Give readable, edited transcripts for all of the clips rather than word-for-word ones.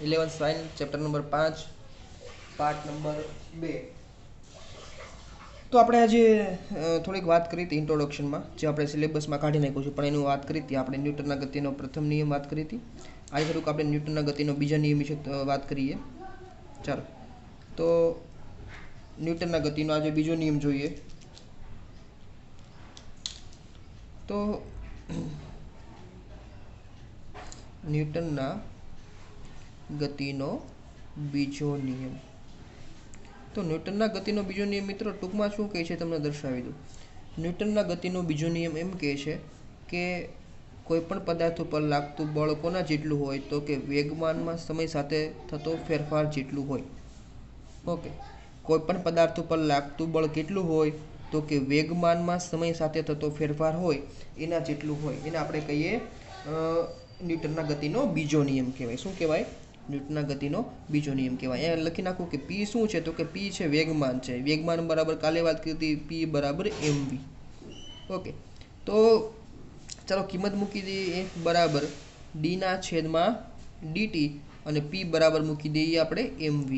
11th science chapter number 5 part number 2। तो આપણે આજે થોડીક વાત કરી હતી ઇન્ટ્રોડક્શનમાં, જે આપણે સિલેબસમાં કાઢી નાખ્યું છે, પણ એની વાત કરી હતી આપણે ન્યૂટનના ગતિનો પ્રથમ નિયમ વાત કરી હતી। આજે થોડુંક આપણે ન્યૂટનના ગતિનો બીજા નિયમ વિશે વાત કરીએ। ચાલો, તો ન્યૂટનના ગતિનો આજે બીજો નિયમ જોઈએ। તો ન્યૂટનના ગતિનો બીજો નિયમ। तो न्यूटनना गतिनो बीजो नियम मित्रों टूंकमां शुं कहे छे तमने दर्शावी दूं। न्यूटनना गतिनो बीजो नियम एम कहे छे के कोईपण पदार्थ पर लागतुं बळ कोना जेटलुं होय तो के वेगमानमां समय साथे थतो फेरफार जेटलुं होय। ओके, कोईपण पदार्थ पर लागतुं बळ केटलुं होय तो के वेगमानमां समय साथे थतो फेरफार होय एना जेटलुं होय। एने आपणे कहीए न्यूटनना गतिनो बीजो नियम कहेवाय। शुं कहेवाय? न्यूटनना गतिनो बीजो नियम कहेवाय। अहींया लखी नाखो के पी शुं छे तो के पी छे वेगमान छे। वेगमान बराबर काले वात करी हती पी बराबर mv। ओके, तो चलो किंमत मूकी दઈએ बराबर डी ना छेदमां dt અને p बराबर मूकी दઈએ આપણે mv।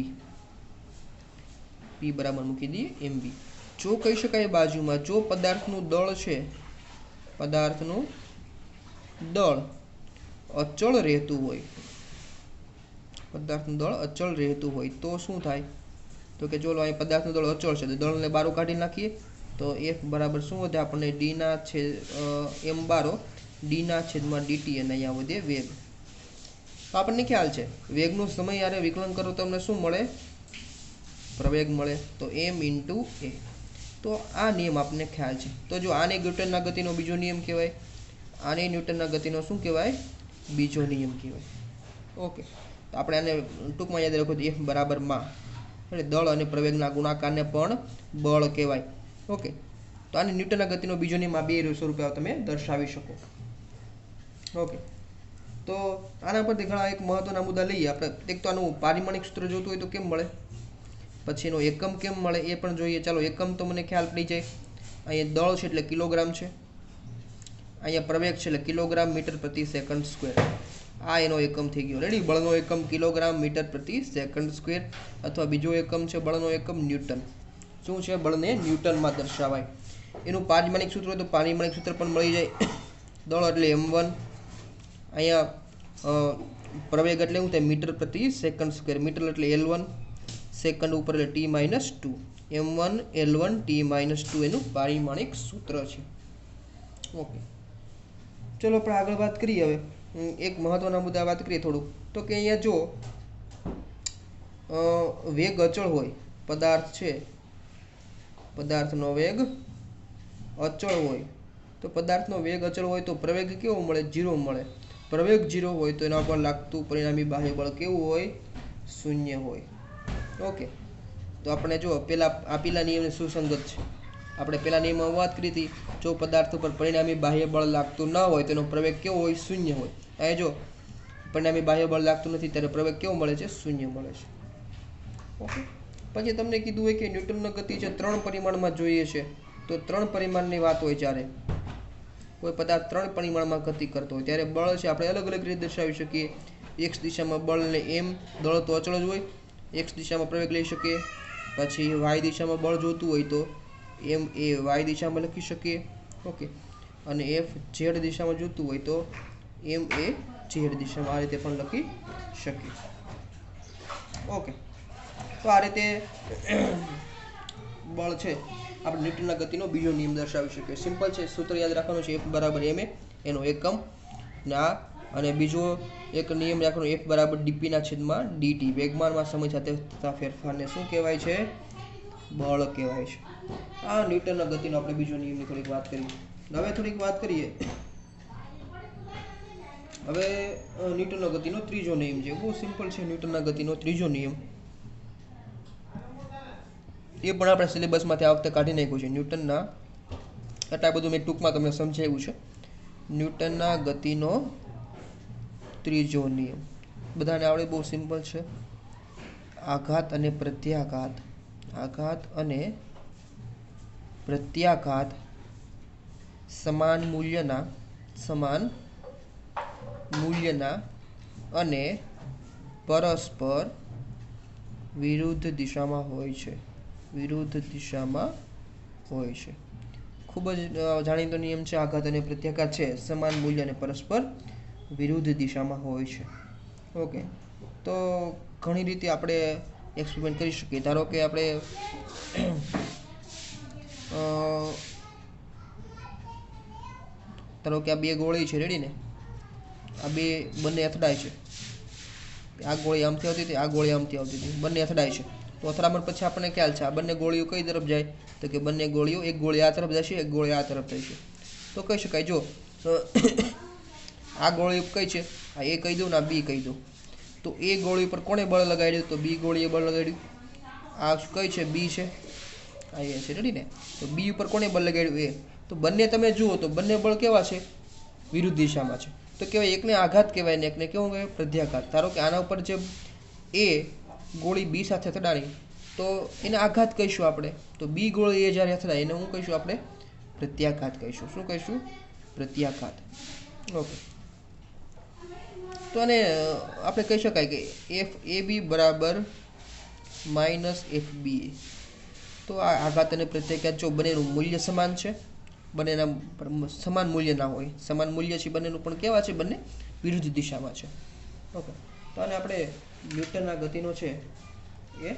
p बराबर मूकी दઈએ mv। जो कही शकाय बाजुमां जो पदार्थनुं दळ छे, पदार्थनुं दळ अचळ रहेतुं होय, पदार्थनुं दळ अचळ रहेतुं होय तो शुं थाय तो के चलो अहीं पदार्थनुं दळ अचळ छे तो दळने बारो काढी नाखीए तो f बराबर शुं वधे आपणे d ना m बारो d ना छेदमां dt अने अहींया वधे वेग। तो आपणे ख्याल छे वेगनुं समय हारे विकलन करो तो तमने शुं मळे? प्रवेग मळे। तो m * a। तो आ नियम आपने ख्याल छे। तो जो आने न्यूटनना गतिनो बीजो नियम कहेवाय, आने न्यूटनना गतिनो शुं कहेवाय? बीजो नियम कहेवाय। ओके, तो આપણે આને ટૂંકમાં યાદ રાખો તો f બરાબર માં એટલે દળ અને પ્રવેગના ગુણાકારને પણ બળ કહેવાય। ઓકે, તો આને ન્યૂટનના ગતિનો બીજો નિયમ આ બે સ્વરૂપે તમે દર્શાવી શકો। ઓકે, તો આના પરથી ઘણા એક મહત્વના મુદ્દા લઈએ આપણે। એક તો આનું પારિમાણિક સૂત્ર જોતું હોય તો કેમ મળે, પછી એનો એકમ કેમ મળે એ પણ જોઈએ। ચાલો, એકમ તો મને ખ્યાલ પડી જાય। અહીંયા દળ છે એટલે કિલોગ્રામ છે, અહીંયા પ્રવેગ છે એટલે કિલોગ્રામ મીટર પ્રતિ સેકન્ડ સ્ક્વેર। आ एनो एकम थी गयो। रेडी? बळनो एकम किलोग्राम मीटर प्रति सेकंड स्क्वेर अथवा बीजो एकम छे बळनो एकम न्यूटन। शुं छे? बळने न्यूटन में दर्शावाय। एनुं पारिमाणिक सूत्र तो पारिमाणिक सूत्र पण मळी जाय। दळ एटले m1, अहींया प्रवेग एटले शुं थाय? मीटर प्रति सेकंड स्क्वेर। मीटर एटले l1, सेकंड उपर एटले t-2, m1 l1 t-2 एनुं पारिमाणिक सूत्र छे। ओके, चलो આપણે આગળ વાત કરીએ। હવે एक महत्वना मुद्दा बात करिए थोड़ू तो कि अहींया जो वेग अचल होय, पदार्थ छे पदार्थनो वेग अचल होय तो पदार्थनो वेग अचल होय तो प्रवेग केवो मळे? 0 मळे। प्रवेग 0 होय तो एना पर लागतुं परिणामी बाह्य बळ केवुं होय? 0 होय। ओके, तो आपणे जो पेला आपेला नियमने सुसंगत छे। આપણે પેલા નિયમમાં વાત કરી હતી જો પદાર્થ ઉપર પરિણામી બાહ્ય બળ લાગતું ન હોય તેનો પ્રવેગ કેવો હોય? 0 હોય। અહીં જો પરિણામી બાહ્ય બળ લાગતું નથી ત્યારે પ્રવેગ કેવો મળે છે? 0 મળે છે। ઓકે, પછી તમને કીધું હોય કે ન્યૂટનની ગતિ છે 3 પરિમાણમાં જોઈએ છે તો 3 પરિમાણની વાત હોય જ્યારે કોઈ પદાર્થ 3 પરિમાણમાં ગતિ કરતો હોય ત્યારે બળ છે આપણે અલગ અલગ રીતે દર્શાવી શકીએ। x દિશામાં બળને m, દળ તો અચળ જ હોય, x દિશામાં પ્રવેગ લઈ શકીએ। પછી y દિશામાં બળ જોતું હોય તો एम ए वाय दिशा में लखी सके। ओके, अने एफ जेड दिशा में जोतुं होय तो एम ए जेड दिशा में आ रीते पण लखी सके। ओके, तो आ रीते बळ छे આપણે ન્યૂટનના ગતિનો બીજો નિયમ દર્શાવી શકીએ। સિમ્પલ છે, સૂત્ર યાદ રાખવાનું છે f બરાબર ma એનો એકમ ના, અને બીજો એક નિયમ રાખવાનો f બરાબર dp ના છેદમાં dt। વેગમાનમાં સમય સાથે થતા ફેરફારને શું કહેવાય છે? બળ કહેવાય છે। आ न्यूटनना गतिनो आपणे बीजो नियमनी थोड़ीक वात करीए। हवे थोड़ीक वात करीए हवे न्यूटनना गतिनो त्रीजो नियम छे। बहुत सिम्पल छे न्यूटनना गतिनो त्रीजो नियम। ए पण आपणे सिलेबसमांथी आ वखते काढी नाख्यो छे। न्यूटनना आटला बधुं मैं टूंकमां तमने समजाव्युं छे। न्यूटनना गतिनो त्रीजो नियम बधाने आवडे, बहुत सिम्पल छे। आघात अने प्रत्याघात, आघात अने प्रत्याघात समान मूल्यना अने પરસ્પર વિરુદ્ધ દિશામાં હોય છે, વિરુદ્ધ દિશામાં હોય છે। ખૂબ જ જાણીતો નિયમ છે આઘાત અને પ્રત્યાઘાત છે, સમાન મૂલ્ય અને પરસ્પર વિરુદ્ધ દિશામાં હોય છે। ઓકે, તો ઘણી રીતે આપણે એક્સપેરિમેન્ટ કરી શકીએ। ધારો કે આપણે ધારો કે આ બે ગોળી છે, રેડી ને, આ બે બંને અથડાય છે, આ ગોળી આમથી આવતી હતી, આ ગોળી આમથી આવતી હતી, બંને અથડાય છે। તો અથડામણ પછી આપણને ખ્યાલ છે આ બંને ગોળીઓ કઈ તરફ જાય, તો કે બંને ગોળીઓ, એક ગોળી આ તરફ જશે, એક ગોળી આ તરફ જશે। તો કહી શકાય જો આ ગોળી કઈ છે, આ એ કહી દઉં ને આ બી કહી દઉં, તો એ ગોળી ઉપર કોણે બળ લગાડ્યું, તો બી ગોળીએ બળ લગાડ્યું। આ કઈ છે, બી છે, આ એ છે, રેડી ને, તો બી ઉપર કોણે બળ લગાડ્યું, એ। તો બંને તમે જુઓ તો બંને બળ કેવા છે, વિરુદ્ધ દિશામાં છે। તો કહેવાય એકને આઘાત કહેવાય ને એકને કેવું કહેવાય, પ્રત્યાઘાત। ધારો કે આના ઉપર જે એ ગોળી બી સાથે અથડાણી, તો એને આઘાત કહીશું આપણે, તો બી ગોળી એ જ્યારે અથડાય એને શું કહીશું આપણે, પ્રત્યાઘાત કહીશું। શું કહીશું, પ્રત્યાઘાત। ઓકે, તો આને આપણે કહી શકાય કે એફ એ બી બરાબર માઇનસ એફ બી એ। તો આ આઘાત અને પ્રત્યાઘાત જો બંનેનું મૂલ્ય સમાન છે, બંનેના સમાન મૂલ્ય ના હોય, સમાન મૂલ્ય છે બંનેનું પણ કેવા છે, બંને વિરુદ્ધ દિશામાં છે। ઓકે, તો આને આપણે ન્યૂટનના ગતિનો છે એ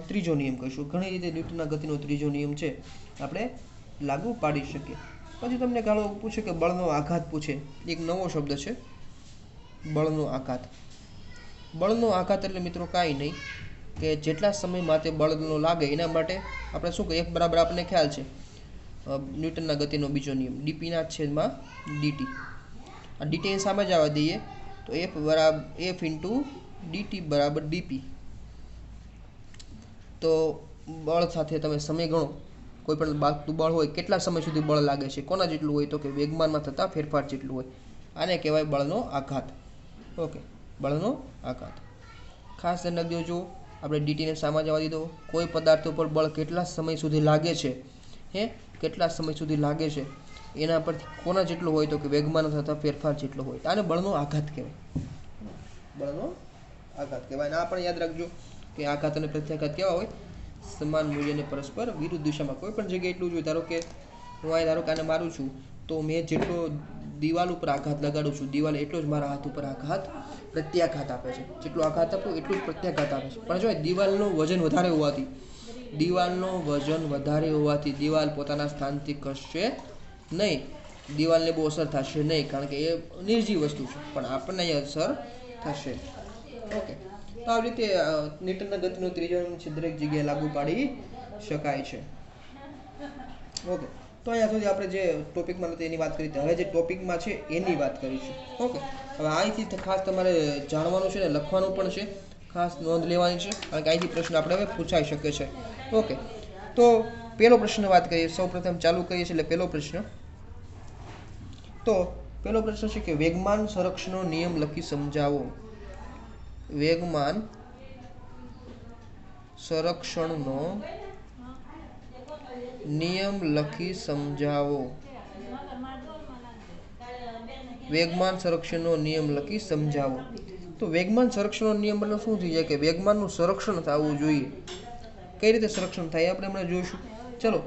ત્રીજો નિયમ કહીશું। ઘણી રીતે ન્યૂટનના ગતિનો ત્રીજો નિયમ છે આપણે લાગુ પાડી શકીએ। પછી તમને ગાળો પૂછે કે બળનો આઘાત પૂછે, એક નવો શબ્દ છે બળનો આઘાત। બળનો આઘાત એટલે મિત્રો કાંઈ નહીં કે જેટલા સમય માટે બળનો લાગે એના માટે આપણે શું કહીએ, F બરાબર આપણને ખ્યાલ છે ન્યૂટનના ગતિનો બીજો નિયમ ડીપીના છેદમાં ડીટી। આ ડીટી સામે જ આવવા દઈએ તો F બરાબર F ઇન્ટુ ડીટી બરાબર ડીપી। તો બળ સાથે તમે સમય ગણો, કોઈ પણ બાળતું બળ હોય કેટલા સમય સુધી બળ લાગે છે, કોના જેટલું હોય, તો કે વેગમાનમાં થતા ફેરફાર જેટલું હોય, આને કહેવાય બળનો આઘાત। ઓકે, બળનો આઘાત ખાસ ધ્યાન રાખજો। જો આપણે ડીટીને સામા જવા દીધો, કોઈ પદાર્થ ઉપર બળ કેટલા સમય સુધી લાગે છે, કેટલા સમય સુધી લાગે છે એના પરથી કોના જેટલું હોય, તો કે વેગમાન થતા ફેરફાર જેટલો હોય, આને બળનો આઘાત કહેવાય, બળનો આઘાત કહેવાય। આ પણ યાદ રાખજો કે આઘાત અને પ્રત્યાઘાત કેવા હોય, સમાન મૂલ્ય અને પરસ્પર વિરુદ્ધ દિશામાં। કોઈ પણ જગ્યાએ એટલું જોઈએ, ધારો કે હું આ ધારો કે આને મારું છું, તો મેં જેટલો દિવાલ ઉપર આઘાત લગાડું છું, દિવાલ એટલો જ મારા હાથ ઉપર આઘાત પ્રત્યાઘાત આપે છે, જેટલો આઘાત આપું એટલું જ પ્રત્યાઘાત આપે છે। પણ જો દિવાલનું વજન વધારે હોવાથી દિવાલ પોતાના સ્થાનથી ખસશે નહીં, દિવાલને બહુ અસર થશે નહીં, કારણ કે એ નિર્જીવ વસ્તુ છે, પણ આપણને અહીં અસર થશે। ઓકે, તો આવી રીતે ન્યૂટનના ગતિનો ત્રીજો નિયમ છે દરેક જગ્યાએ લાગુ પાડી શકાય છે। ઓકે, તો અહીંયા સુધી આપણે જે ટોપિકમાં નથી એની વાત કરી, હવે જે ટોપિકમાં છે એની વાત કરીશું। ઓકે, હવે અહીંથી ખાસ તમારે જાણવાનું છે ને લખવાનું પણ છે, ખાસ નોંધ લેવાની છે, કારણ કે અહીંથી પ્રશ્ન આપણે હવે પૂછાઈ શકે છે। ઓકે, તો પહેલો પ્રશ્ન વાત કરીએ, સૌપ્રથમ ચાલુ કરીએ છીએ, એટલે પહેલો પ્રશ્ન, તો પહેલો પ્રશ્ન છે કે વેગમાન સંરક્ષણનો નિયમ લખી સમજાવો। વેગમાન સંરક્ષણનો નિયમ લખી સમજાવો। વેગમાન સંરક્ષણનો નિયમ લખી સમજાવો। તો વેગમાન સંરક્ષણનો નિયમ એટલે શું થઈ જાય કે વેગમાનનું સંરક્ષણ થવું જોઈએ। કઈ રીતે સંરક્ષણ થાય આપણે હમણાં જોઈશું। ચલો,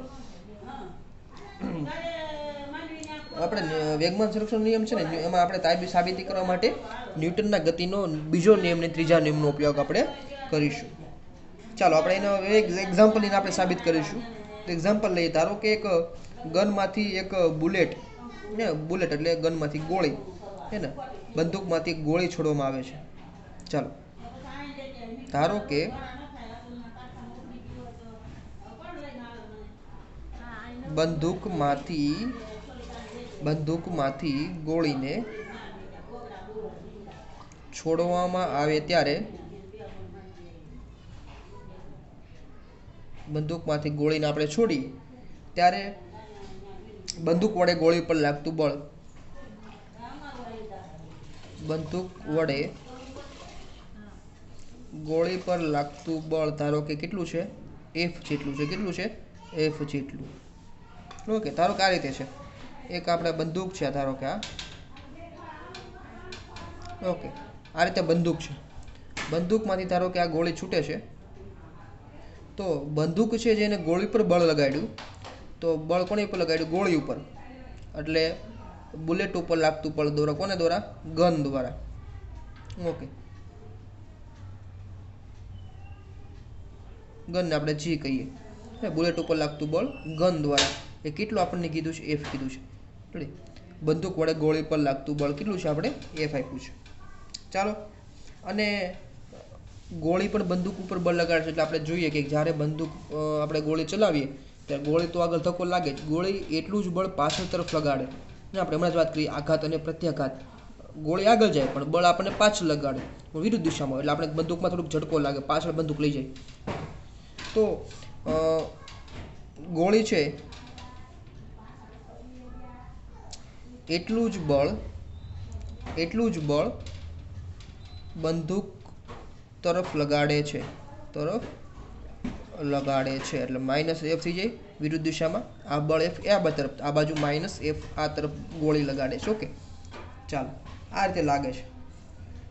આપણે વેગમાન સંરક્ષણ નિયમ છે ને એમાં આપણે સાબિતી કરવા માટે ન્યૂટનના ગતિનો બીજો નિયમ ને ત્રીજા નિયમનો ઉપયોગ આપણે કરીશું। ચાલો આપણે એનો એક એક્ઝામ્પલ લઈને આપણે સાબિત કરીશું। એક્ઝામ્પલ લઈએ, ધારો કે એક ગનમાંથી એક બુલેટ એટલે ગનમાંથી ગોળી, ને બંદૂકમાંથી ગોળી છોડવામાં આવે છે। ચાલો, ધારો કે બંદૂકમાંથી ગોળીને છોડવામાં આવે ત્યારે બંદૂકમાંથી ગોળીને આપણે છોડીએ ત્યારે બંદૂક વડે ગોળી પર લાગતું બળ, બંદૂક વડે ગોળી પર લાગતું બળ ધારો કે કેટલું છે, F જેટલું છે। કેટલું છે, F જેટલું। ઓકે, ધારો કે આ રીતે છે, એક આપણે બંદૂક છે, ધારો કે આ, ઓકે આ રીતે બંદૂક છે, બંદૂકમાંથી ધારો કે આ ગોળી છૂટે છે, તો બંદૂક છે જેને ગોળી પર બળ લગાડ્યું, તો બળ કોની ઉપર લગાડ્યું? ગોળી ઉપર. એટલે બુલેટ ઉપર લાગતું બળ દ્વારા કોને દ્વારા? ગન દ્વારા. ઓકે, ગનને આપણે જી કહીએ. બુલેટ ઉપર લાગતું બળ ગન દ્વારા. એ કેટલું આપણને કીધું છે? એફ કીધું છે. બંદૂક વડે ગોળી પર લાગતું બળ કેટલું છે? આપણે એફ આપ્યું છે. ચાલો, અને ગોળી પણ બંદૂક ઉપર બળ લગાડે છે. એટલે આપણે જોઈએ કે જ્યારે બંદૂક આપણે ગોળી ચલાવીએ ત્યારે ગોળી તો આગળ ધક્કો લાગે જ, ગોળી એટલું જ બળ પાછળ તરફ લગાડે. આપણે હમણાં જ વાત કરી આઘાત અને પ્રત્યાઘાત. ગોળી આગળ જાય પણ બળ આપણને પાછળ લગાડે વિરુદ્ધ દિશામાં, એટલે આપણે બંદૂકમાં થોડુંક ઝટકો લાગે, પાછળ બંદૂક લઈ જાય. તો ગોળી છે એટલું જ બળ બંદૂક તરફ લગાડે છે, એટલે માઇનસ એફ થઈ જાય વિરુદ્ધ દિશામાં. આ બળ એફ એ આ તરફ, આ બાજુ માઇનસ એફ આ તરફ ગોળી લગાડે છે. ઓકે, ચાલો, આ રીતે લાગે છે.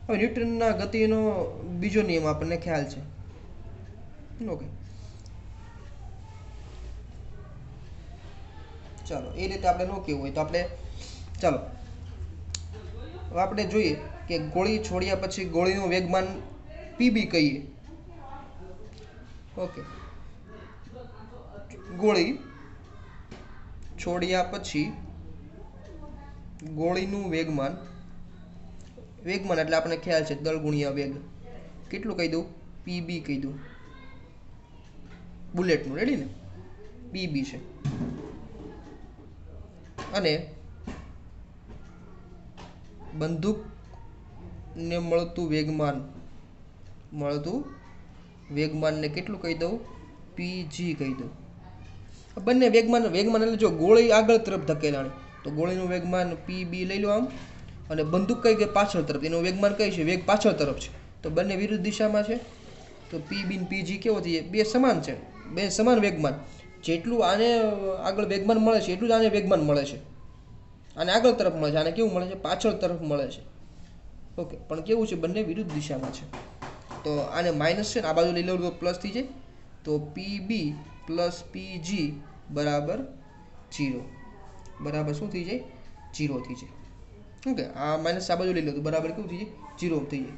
હવે ન્યૂટનના ગતિનો બીજો નિયમ આપણને ખ્યાલ છે. ઓકે, ચાલો, એ રીતે આપણે ન કેવું હોય તો આપણે ચાલો હવે આપણે જોઈએ કે ગોળી છોડ્યા પછી ગોળીનું વેગમાન પીબી કહીએ. ઓકે, ગોળી છોડ્યા પછી ગોળીનું વેગમાન એટલે આપણને ખ્યાલ છે દળ ગુણ્યા વેગ. કેટલું કહી દઉં? પીબી કહી દઉં. બુલેટનું રેડી ને? પીબી છે. અને બંદૂકને મળતું વેગમાનને કેટલું કહી દઉં? પીજી કહી દઉં. બંને વેગમાન એટલે જો ગોળી આગળ તરફ ધકેલાણી તો ગોળીનું વેગમાન પીબી લઈ લો આમ, અને બંદૂક કઈ કે પાછળ તરફ, એનું વેગમાન કઈ છે? વેગ પાછળ તરફ છે. તો બંને વિરુદ્ધ દિશામાં છે. તો પીબી ને પીજી કેવો થઈ જાય? બે સમાન છે, બે સમાન વેગમાન. જેટલું આને આગળ વેગમાન મળે છે એટલું જ આને વેગમાન મળે છે. આને આગળ તરફ મળે છે, આને કેવું મળે છે? પાછળ તરફ મળે છે. ઓકે, પણ કેવું છે? બંને વિરુદ્ધ દિશામાં છે. તો આને માઇનસ છે ને આ બાજુ લઈ લઉં તો પ્લસ થઈ જાય. તો પીબી પ્લસ પીજી બરાબર 0. બરાબર શું થઈ જાય? 0 થઈ જાય. ઓકે, આ માઇનસ આ બાજુ લઈ લો તો બરાબર કેવું થઈ જાય? 0 થઈ જાય.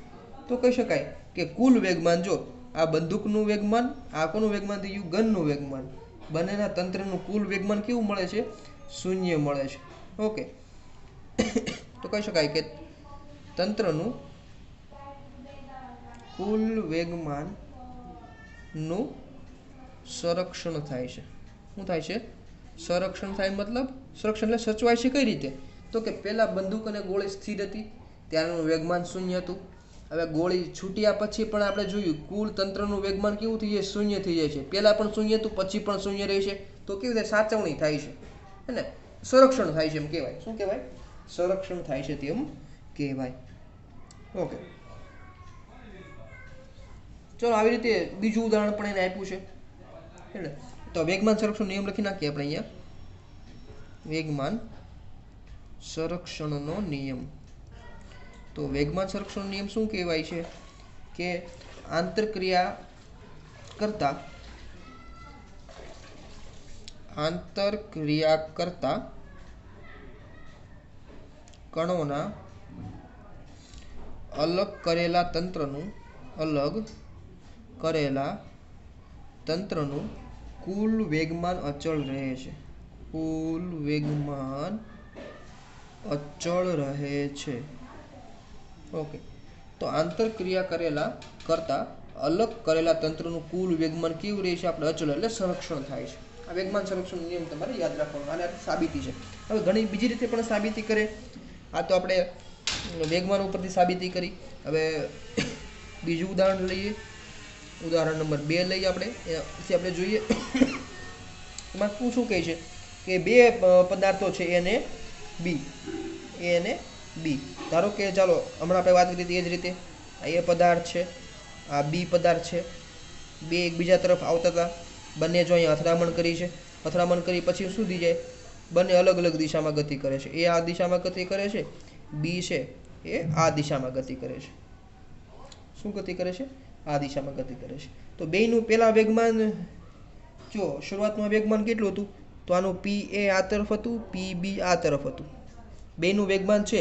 તો કહી શકાય કે કુલ વેગમાન, જો આ બંદૂકનું વેગમાન, આ કોનું વેગમાન થઈ ગયું? ગનનું વેગમાન. બંનેના તંત્રનું કુલ વેગમાન કેવું મળે છે? 0 મળે છે. ઓકે, તો કહી શકાય કે તંત્રનું કુલ વેગમાનનું સંરક્ષણ થાય છે. શું થાય છે? સંરક્ષણ થાય. મતલબ સંરક્ષણ એટલે સચવાય છે કઈ રીતે? તો કે પહેલા બંદૂક અને ગોળી સ્થિર હતી ત્યારનું વેગમાન 0 હતું. હવે ગોળી છૂટ્યા પછી પણ આપણે જોયું કુલ તંત્રનું વેગમાન કેવું થઈ જાય? 0 થઈ જાય છે. પહેલા પણ 0 હતું, પછી પણ 0 રહેશે. તો કેવી રીતે સાચવણી થાય છે, હે ને? સંરક્ષણ થાય છે એમ કહેવાય. શું કહેવાય? સંરક્ષણ થાય છે તેમ કહેવાય. ઓકે, ચલો, આવી રીતે બીજું ઉદાહરણ પણ એને આપ્યું છે. તો વેગમાન સંરક્ષણ નિયમ લખી નાખીએ આપણે અહીંયા. વેગમાન સંરક્ષણનો નિયમ. તો વેગમાન સંરક્ષણનો નિયમ શું કહેવાય છે? કે આંતરક્રિયા કરતા કણોના અલગ કરેલા તંત્રનું કુલ વેગમાન અચળ રહે છે. ઓકે, તો આંતરક્રિયા કરતા અલગ કરેલા તંત્રનું કુલ વેગમાન કેવું રહે છે? આપણે અચળ, એટલે સંરક્ષણ થાય છે. આ વેગમાન સંરક્ષણ નિયમ તમારે યાદ રાખવાનો. આને સાબિતી છે. હવે ઘણી બીજી રીતે પણ સાબિતી કરે. આ તો આપણે વેગમાન ઉપરથી સાબિતી કરી. હવે બીજું ઉદાહરણ લઈએ. ઉદાહરણ નંબર 2 લઈએ આપણે. એથી આપણે જોઈએ એમાં શું કહે છે કે બે પદાર્થો છે A અને B. ધારો કે ચાલો હમણાં આપણે વાત કરી હતી એ જ રીતે આ A પદાર્થ છે, આ B પદાર્થ છે. બે એકબીજા તરફ આવતા હતા. બંને જો અહીંયા અથડામણ કરી છે. અથડામણ કરી પછી શું થઈ જાય? બંને અલગ અલગ દિશામાં ગતિ કરે છે. A આ દિશામાં ગતિ કરે છે, B છે એ આ દિશામાં ગતિ કરે છે. શું ગતિ કરે છે? આ દિશામાં ગતિ કરે છે. તો બેયનું પહેલા વેગમાન જો શરૂઆતમાં વેગમાન કેટલું હતું? તો આનું પી એ આ તરફ હતું, પી બી આ તરફ હતું. બેયનું વેગમાન છે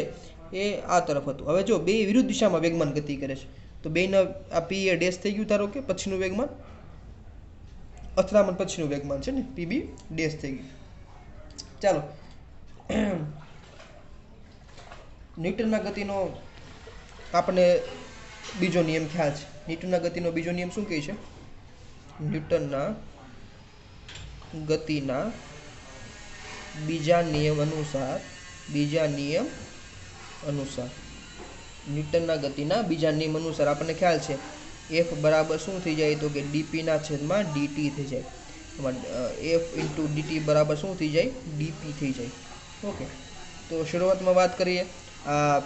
એ આ તરફ હતું. હવે જો બે વિરુદ્ધ દિશામાં વેગમાન ગતિ કરે છે તો બેયના આ પી એ ડેશ થઈ ગયું ધારો કે પછીનું વેગમાન, અથડામણ પછીનું વેગમાન છે ને પી બી ડેશ થઈ ગયું. ચાલો ન્યૂટનના ગતિનો આપણને બીજો નિયમ ખ્યાલ છે. ન્યૂટનના ગતિનો બીજો નિયમ શું કહે છે? ન્યૂટનના ગતિના બીજા નિયમ અનુસાર ન્યૂટનના ગતિના બીજા નિયમ અનુસાર આપણને ખ્યાલ છે એફ બરાબર શું થઈ જાય? તો કે ડીપીના છેદમાં ડીટી થઈ જાય. એમાં એફ ઇન્ટુ ડીટી બરાબર શું થઈ જાય? ડીપી થઈ જાય. ઓકે, તો શરૂઆતમાં વાત કરીએ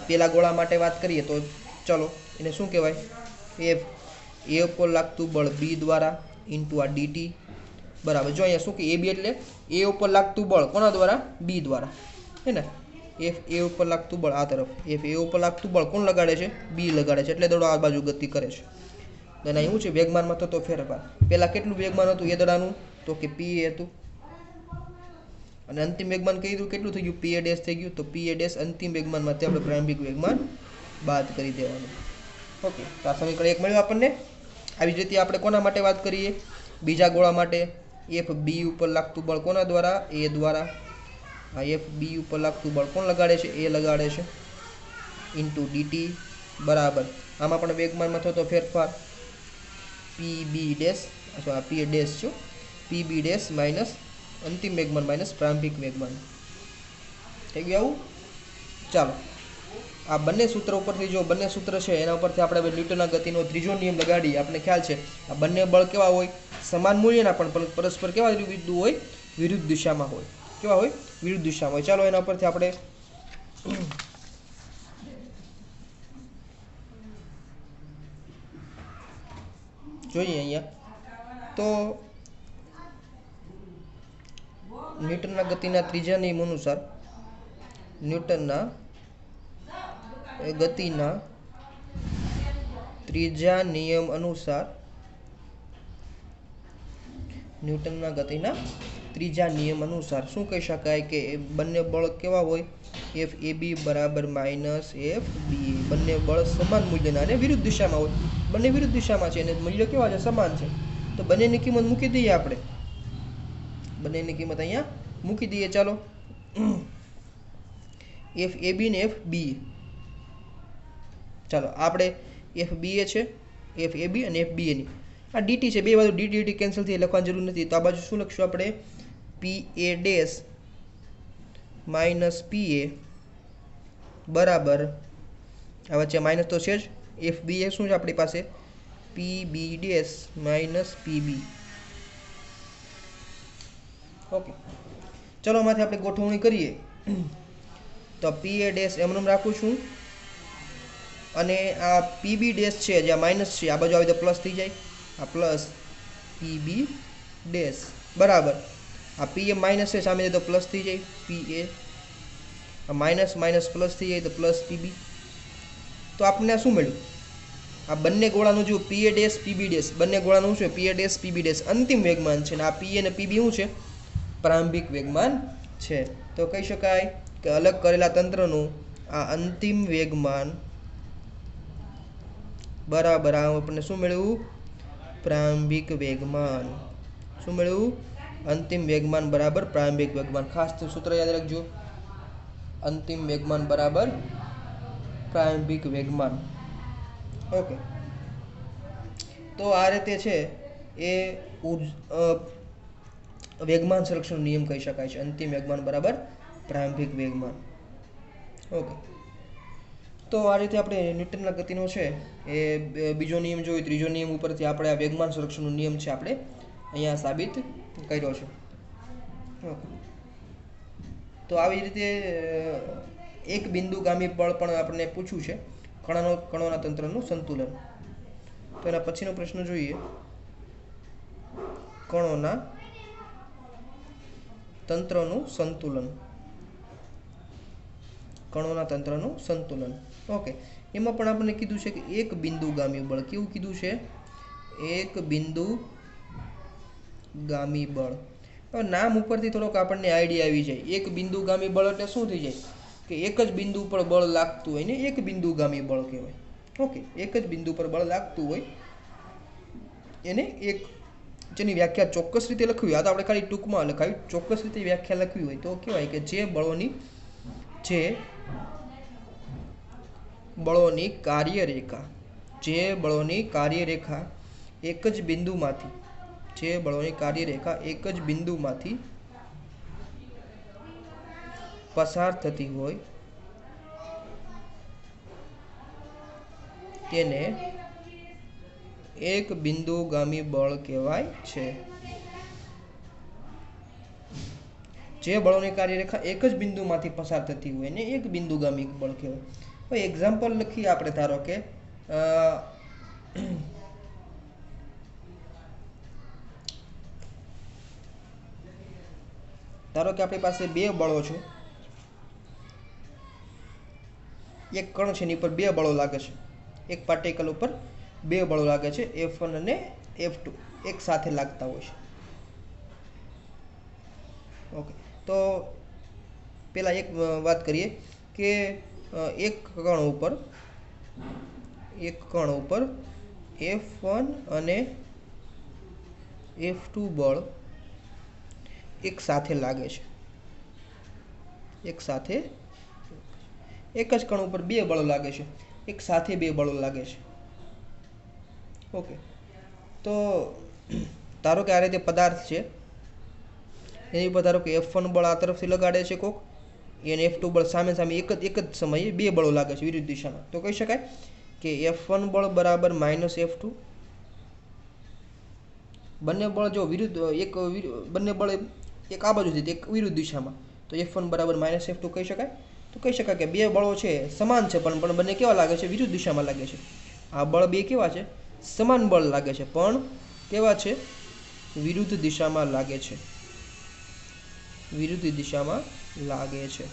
પેલા ગોળા માટે વાત કરીએ તો ચલો એને શું કહેવાય? એફ એ ઉપર લાગતું બળ બી દ્વારા ઇન્ટુ આ ડીટી બરાબર. જો અહીંયા શું કે એ બી એટલે એ ઉપર લાગતું બળ કોના દ્વારા? બી દ્વારા, હે ને? એફ એ ઉપર લાગતું બળ આ તરફ, એફ એ ઉપર લાગતું બળ કોણ લગાડે છે? બી લગાડે છે, એટલે દડો આ બાજુ ગતિ કરે છે. અને એવું છે વેગમાનમાં થતો ફેરફાર. પહેલાં કેટલું વેગમાન હતું એ દડાનું? તો કે પી એ હતું. અને અંતિમ વેગમાન કીધું કેટલું થઈ ગયું? પી એ ડેશ થઈ ગયું. તો પી એ ડેશ અંતિમ વેગમાનમાંથી આપણે પ્રારંભિક વેગમાન બાદ કરી દેવાનું. ઓકે, તો આ સમીકરણ 1 મળ્યું આપણને. આવી જ રીતે આપણે કોના માટે વાત કરીએ? બીજા ગોળા માટે એફ બી ઉપર લાગતું બળ કોના દ્વારા? એ દ્વારા. આ એફ બી ઉપર લાગતું બળ કોણ લગાડે છે? એ લગાડે છે ઇન્ટુ ડીટી બરાબર. આમાં પણ વેગમાનમાં થતો ફેરફાર પી બી ડેશ અથવા પી ડેશ છે, પી બી ડેશ માઇનસ અંતિમ વેગમાન માઇનસ પ્રારંભિક વેગમાન. થઈ ગયું આવું? ચાલો આ બંને સૂત્ર ઉપરથી જો બંને સૂત્ર છે એના ઉપરથી આપણે ન્યૂટનના ગતિનો ત્રીજો નિયમ લગાડીએ. આપણે ખ્યાલ છે આ બંને બળ કેવા હોય? સમાન મૂલ્યના પણ પરસ્પર કેવા વિરુદ્ધ હોય? વિરુદ્ધ દિશામાં હોય. કેવા હોય? વિરુદ્ધ દિશામાં હોય. ચાલો એના ઉપરથી આપણે જોઈએ અહીંયા. તો ન્યૂટનના ગતિના ત્રીજા નિયમ અનુસાર ન્યૂટનના ગતિના ત્રીજા નિયમ અનુસાર શું કહી શકાય કે બંને બળ કેવા હોય? એફ એ બી બરાબર માઇનસ એફ બી. બંને બળ સમાન મૂલ્યના અને વિરુદ્ધ દિશામાં હોય. બંને વિરુદ્ધ દિશામાં છે અને મૂલ્ય કેવા છે? સમાન છે. તો બંનેની કિંમત મૂકી દઈએ આપણે. બંનેની કિંમત અહીંયા મૂકી દઈએ. ચાલો એફ એ બી ને એફ બી. ચાલો આપણે એફ બી એ છે, એફ એ બી અને એફ બી એની આ ડીટી છે. બે બાજુ ડીટી કેન્સલ થઈ લખવાની જરૂર નથી. તો આ બાજુ શું લખશું આપણે? પી એ ડેશ માઇનસ પી એ બરાબર, આ વચ્ચે માઇનસ તો છે જ. એફ બી એ શું છે આપણી પાસે? પી બી ડેશ માઇનસ પી બી. ઓકે, ચલો આમાંથી આપણે ગોઠવણી કરીએ. તો પી એ ડેશ એમનું રાખું છું અને આ પી બી ડેશ છે જ્યાં માઇનસ છે આ બાજુ આવી તો પ્લસ થઈ જાય. આ પ્લસ પી બી ડેશ બરાબર. આ પી એ માઇનસ છે સામે તો પ્લસ થઈ જાય પી એ. આ માઇનસ માઇનસ પ્લસ થઈ જાય તો પ્લસ પી બી. તો આપણને શું મળ્યું? આ બંને ગોળાનું જો પી એ ડેશ પી બી ડેશ બંને ગોળાનું શું છે? પી એ ડેશ પી બી ડેશ અંતિમ વેગમાન છે અને આ પી એ અને પી બી શું છે? પ્રારંભિક વેગમાન છે. તો કહી શકાય કે અલગ કરેલા તંત્રનું આ અંતિમ વેગમાન બરાબર આપણને શું મળ્યું? પ્રારંભિક વેગમાન. શું મળ્યું? અંતિમ વેગમાન બરાબર પ્રારંભિક વેગમાન. ખાસ સૂત્ર યાદ રાખજો, અંતિમ વેગમાન બરાબર પ્રારંભિક વેગમાન. ઓકે, તો આ રીતે છે એ વેગમાન સંરક્ષણનો નિયમ કહી શકાય છે. અંતિમ વેગમાન બરાબર પ્રારંભિક વેગમાન. ઓકે, તો આ રીતે આપણે ન્યૂટનના ગતિનો છે એ બીજો નિયમ જોયો. ત્રીજો નિયમ ઉપરથી આપણે આ વેગમાન સંરક્ષણનો નિયમ છે આપણે અહીંયા સાબિત કર્યો છે. ઓકે, તો આવી રીતે એક બિંદુગામી બળ પણ આપણને પૂછ્યું છે, કણોના તંત્રનું સંતુલન. તો એના પછીનો પ્રશ્ન જોઈએ. કણોના તંત્રનું સંતુલન. ઓકે, એમાં પણ આપણને કીધું છે કે એક બિંદુગામી બળ. કેવું કીધું છે? એક બિંદુગામી બળ. હવે નામ ઉપરથી થોડોક આપણને આઈડિયા આવી જાય. એક બિંદુગામી બળ એટલે શું થઈ જાય કે એક જ બિંદુ પર બળ લાગતું હોય ને એક બિંદુગામી બળ કહેવાય. ઓકે, એક જ બિંદુ પર બળ લાગતું હોય એને એક, જેની વ્યાખ્યા ચોક્કસ રીતે લખવી હોય, આ તો આપણે ખાલી ટૂંકમાં લખાવી, ચોક્કસ રીતે વ્યાખ્યા લખવી હોય તો કહેવાય કે જે બળોની કાર્યરેખા, જે બળોની કાર્યરેખા એક જ બિંદુમાંથી, જે બળોની કાર્યરેખા એક જ બિંદુમાંથી પસાર થતી હોય તેને એક બિંદુગામી બળ કહેવાય છે. જે બળોની કાર્યરેખા એક જ બિંદુમાંથી પસાર થતી હોય ને એક બિંદુગામી બળ કહેવાય. હવે એક્ઝામ્પલ લખીએ આપણે. ધારો કે આપણી પાસે બે બળો છે. એક કણ છે એની ઉપર બે બળો લાગે છે. એક પાર્ટિકલ ઉપર બે બળો લાગે છે, F1 અને F2 એક સાથે લાગતા હોય છે. ઓકે, તો પેલા એક વાત કરીએ કે એક કણ ઉપર F1 અને F2 બળ એક સાથે લાગે છે. એક સાથે, એક જ કણ ઉપર બે બળો લાગે છે, એક સાથે બે બળો લાગે છે. ઓકે, તો ધારો કે આ રીતે પદાર્થ છે, એની ઉપર ધારો કે F1 બળ આ તરફથી લગાડે છે કોક, અને F2 બળ સામે સામે એક જ સમયે બે બળો લાગે છે વિરુદ્ધ દિશામાં. તો કહી શકાય કે F1 બળ બરાબર -F2. બંને બળ જો વિરુદ્ધ, બંને બળ એક આ બાજુથી એક વિરુદ્ધ દિશામાં, તો F1 બરાબર -F2 કહી શકાય. તો કહી શકાય કે બે બળો છે સમાન છે પણ બંને કેવા લાગે છે? વિરુદ્ધ દિશામાં લાગે છે. આ બળ બે કેવા છે? સમાન બળ લાગે છે પણ કેવા છે? વિરુદ્ધ દિશામાં લાગે છે. વિરુદ્ધ દિશામાં લાગે છે.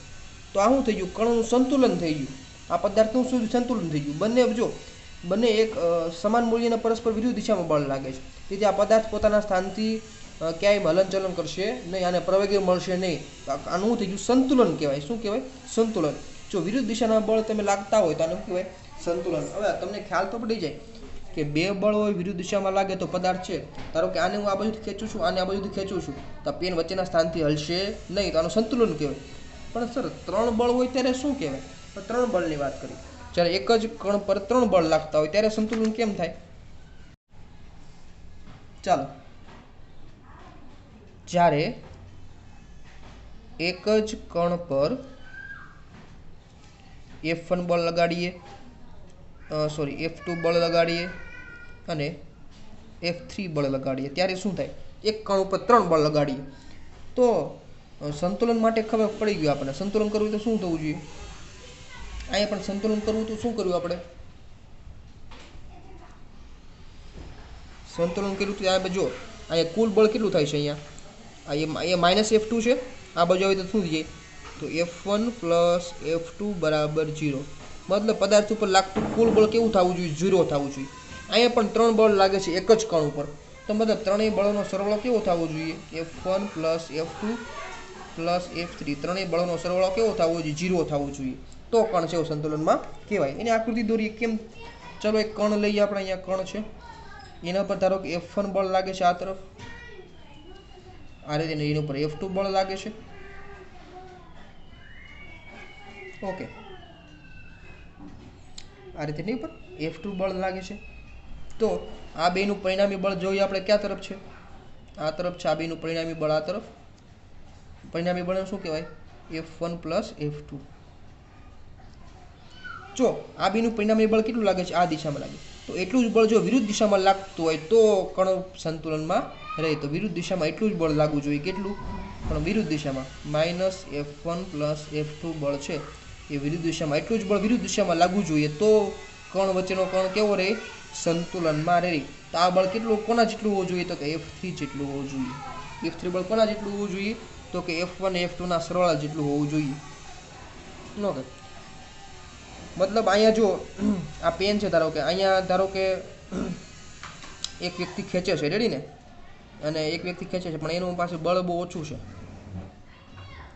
તો આ શું થઈ ગયું? કણનું સંતુલન થઈ ગયું. આ પદાર્થનું શું સંતુલન થઈ ગયું? બંને એક સમાન મૂલ્યના પરસ્પર વિરુદ્ધ દિશામાં બળ લાગે છે. તેથી આ પદાર્થ પોતાના સ્થાનથી ક્યાંય હલનચલન કરશે નહીં, આને પ્રવેગી મળશે નહીં. આનું શું થઈ ગયું? સંતુલન કહેવાય. શું કહેવાય? સંતુલન. જો વિરુદ્ધ દિશાના બળ તમે લાગતા હોય તો આને શું કહેવાય? સંતુલન. હવે તમને ખ્યાલ તો પડી જાય કે બે બળ હોય વિરુદ્ધ દિશામાં લાગે તો પદાર્થ છે, ધારો કે આને હું આ બાજુથી ખેંચું છું, આને આ બાજુથી ખેંચું છું, તો પેન વચ્ચેના સ્થાનથી હલશે નહીં, તો આનું સંતુલન કહેવાય. પણ સર ત્રણ બળ હોય ત્યારે શું કહેવાય? તો ત્રણ બળની વાત કરી. જ્યારે એક જ કણ પર ત્રણ બળ લાગતા હોય ત્યારે સંતુલન કેમ થાય? ચાલો, જ્યારે એક જ કણ પર F1 બળ લગાડીએ, F2 બળ લગાડીએ અને F3 બળ લગાડીએ ત્યારે શું થાય? એક કણ ઉપર ત્રણ બળ લગાડીએ તો સંતુલન માટે ખબર પડી ગયું આપણને. સંતુલન કરવું તો શું થવું જોઈએ? અહીંયા પણ સંતુલન કરવું તો શું કરવું આપણે? સંતુલન કર્યું તો આ બાજુ અહીંયા કુલ બળ કેટલું થાય છે? અહીંયા -F2 છે, આ બાજુ આવે તો શું થઈ જાય? તો F1 + F2 બરાબર 0. મતલબ પદાર્થ ઉપર લાગતું કુલ બળ કેવું થવું જોઈએ? 0 થવું જોઈએ. અહીંયા પણ ત્રણ બળ લાગે છે એક જ કણ ઉપર, તો મતલબ ત્રણેય બળોનો સરવાળો કેવો થવો જોઈએ? F1 + F2 + F3, ત્રણેય બળોનો સરવાળો કેવો થવો જોઈએ? 0 થવો જોઈએ. તો કણ છે એવું સંતુલનમાં કહેવાય. એની આકૃતિ દોરીએ કેમ? ચલો એક કણ લઈએ આપણે. અહીંયા કણ છે, એના પર ધારો કે F1 બળ લાગે છે આ તરફ, આ રીતે એના ઉપર F2 બળ લાગે છે. ઓકે, આ રીતે એની ઉપર F2 બળ લાગે છે. તો આ બેનું પરિણામી બળ જોઈએ આપણે ક્યાં તરફ છે? આ તરફ છે. આ બેનું પરિણામી બળ આ તરફ. પરિણામી બળ શું કહેવાય? F1 + F2. જો આ બેનું પરિણામી બળ કેટલું લાગે છે? આ દિશામાં લાગે. તો એટલું જ બળ જો વિરુદ્ધ દિશામાં લાગતું હોય તો કણ સંતુલનમાં રહે. તો વિરુદ્ધ દિશામાં એટલું જ બળ લાગવું જોઈએ. કેટલું? પણ વિરુદ્ધ દિશામાં -F1 + F2 બળ છે એ વિરુદ્ધ દિશામાં એટલું જ બળ વિરુદ્ધ દિશામાં લાગવું જોઈએ. તો કણ વચ્ચેનો કણ કેવો રહે? સંતુલનમાં રહે. તો આ બળ કેટલું, કોના જેટલું હોવું જોઈએ? તો કે F3 જેટલું હોવું જોઈએ. F3 બળ કોના જેટલું હોવું જોઈએ? તો કે F1 F2 ના સરવાળા જેટલું હોવું જોઈએ. ઓકે, मतलब अँ जो आ पेन है धारो कि धारो कि एक व्यक्ति खेचे है रेडी ने અને એક વ્યક્તિ ખેંચે છે પણ એનું પાસે બળ બહુ ઓછું છે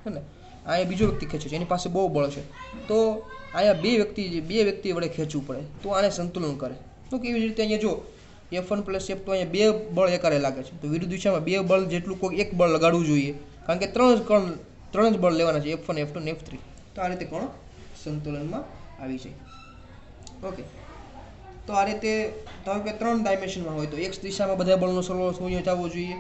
હે ને અહીંયા બીજો વ્યક્તિ ખેંચે છે એની પાસે બહુ બળ છે તો અહીંયા બે વ્યક્તિ વડે ખેંચવું પડે તો આને સંતુલન કરે તો કેવી રીતે અહીંયા જો F1 + F2 અહીંયા બે બળ એકારે લાગે છે તો વિરુદ્ધ દિશામાં બે બળ જેટલું કોઈ એક બળ લગાડવું જોઈએ કારણ કે ત્રણ જ બળ લેવાના છે F1 F2 અને F3 તો આ રીતે કોણ સંતુલનમાં આવી જાય ઓકે તો આ રીતે ધારો કે 3 ડાયમેન્શનમાં હોય તો x દિશામાં બધા બળનો સરવાળો શૂન્ય થવો જોઈએ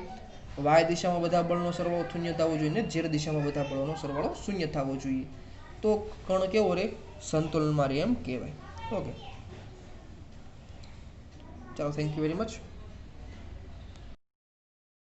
y દિશામાં બધા બળનો સરવાળો શૂન્ય થવો જોઈએ અને z દિશામાં બધા બળનો સરવાળો શૂન્ય થવો જોઈએ તો કણ કેવો રહે સંતુલનમાં રહે એમ કહેવાય ઓકે ચાલો થેન્ક યુ વેરી મચ